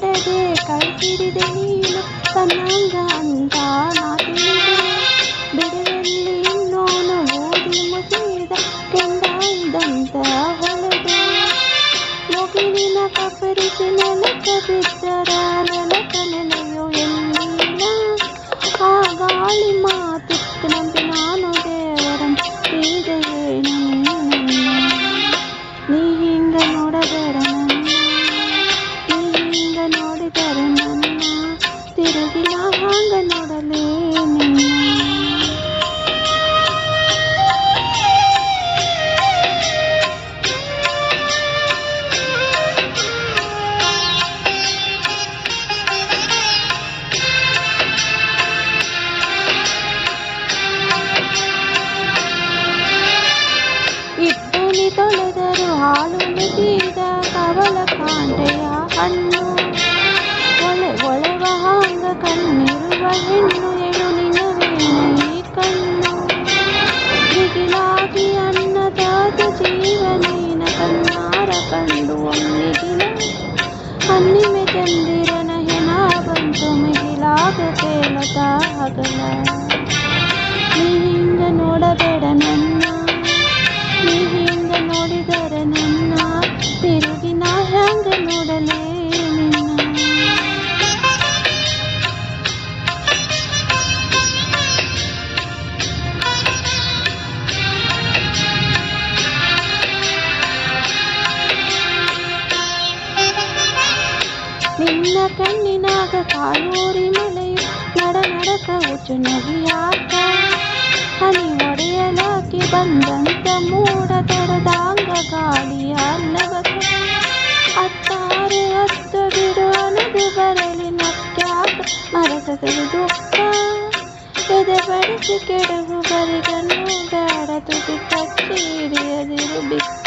ಮಾಡದೆ ಕೈ ಹಿಡಿದೆ ನೀನು ತನ್ನಂಗ ಅಂತ ನಾ ತಿಳಿದೆ. ಬಿಡುವಲ್ಲಿ ಇನ್ನೋನು ಓದಿ ಮುಗಿದ ಕೆಂಡ ಇದ್ದಂತ ಹೊಳೆದೆ. ಮುಗಿಲಿನ ಕಪರಿಸಿ ನೆಲಕ ಬಿದ್ದರ ನೆಲಕ ನೆಲೆಯೋ ಎಲ್ಲಿನ. ಆ ಗಾಳಿ ಮಾತಿತ್ತು ನಂಬಿ ನಾನು ದೇವರಂ ತಿಳಿದೆಯೇ ನೀ ಹಿಂಗ ನೋಡಬೇಡ ನನ್ನ, ನೀ ಹಿಂಗ ನೋಡಿದರೆ ನನ್ನ ತಿರುಗಿ ನಾ ಹಂಗ ನೋಡಲೇ ನಿನ್ನ. ಇಬ್ಬನಿ ತೊಳೆದರು ಹಾಲು ಮಿಗಿದ ಕವಲ ಕಾಂಡೆಯ ಹಣ್ಣು. ಒಳೆವ ಹಾಂಗ ಕಣ್ಣಿರುವ ಹೆಣ್ಣು ಎಳು ನಿನವೇನೆ ಈ ಕಣ್ಣು. ದಿಗಿಲಾಗಿ ಅನ್ನದಾದ ಜೀವನೇನ ಕಣ್ಣಾರ ಕಂಡು ಒಮ್ಮಿಗಿಲ. ಹಣ್ಣಿಮೆ ಚಂದಿರನ ಹೆಣ ಬಂತು ಮಿಗಿಲಾಗ ತೇಲದ ಹಗಲ. ನೀ ಹಿಂಗ ನೋಡಬೇಡ ನನ್ನ, ನೀ ಹಿಂಗ ನೋಡಿದರೆ ನನ್ನ ತಿರುಗಿ ನಾ ಹ್ಯಾಂಗ ನೋಡಲೇ ನಿನ್ನ. ನಿನ್ನ ಕಣ್ಣಿನಾಗ ಕಾಲೂರಿ ಮಳೆಯು ನಡಕ ಹುಚ್ಚು ನಗಿಯಾಕ. ಹನಿ ಒಡೆಯಲಾಕಿ ಬಂದಂತ ಮೂಡ ತಡದಾಂಗ ಗಾಳಿಯ ಅಲ್ಲವಕ. ಅತ್ತಾರೆ ಹತ್ತು ಬಿಡು ಅನದು ಬರಲಿ ನಕ್ಯಾಕ ಮರಸದಲ್ಲಿ ದುಃಖ. ಎದೆ ಬಡಿಸಿ ಕೆಡವು ಬರಿಗನ್ನು ಬೇಡ ತುಟಿ ಕಚ್ಚಿ ಹಿಡಿಯದಿರು ಬಿಕ್ಕ.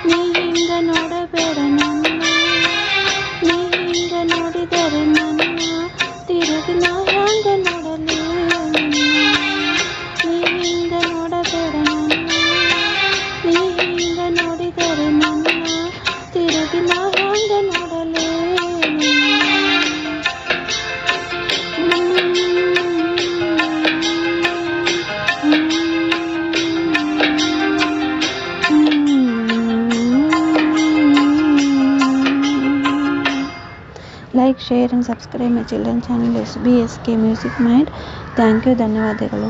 ನೀ ಹಿಂಗ ನೋಡಬೇಡ ನನ್ನ, ನೀ ಹಿಂಗ ನೋಡಿದರೆ ನನ್ನ ತಿರುಗಿ ನಾ ಹ್ಯಾಂಗ ನೋಡಲೇ ನಿನ್ನ. ನೀ ಹಿಂಗ ನೋಡಬೇಡ ನನ್ನ, ನೀ ಹಿಂಗ ನೋಡಿದರೆ ನನ್ನ ತಿರುಗಿ ನಾ ಹ್ಯಾಂಗ ನೋಡಲೇ ನಿನ್ನ. Like, share and subscribe my children's channel SBSK Music Mind. Thank you. ಧನ್ಯವಾದಗಳು.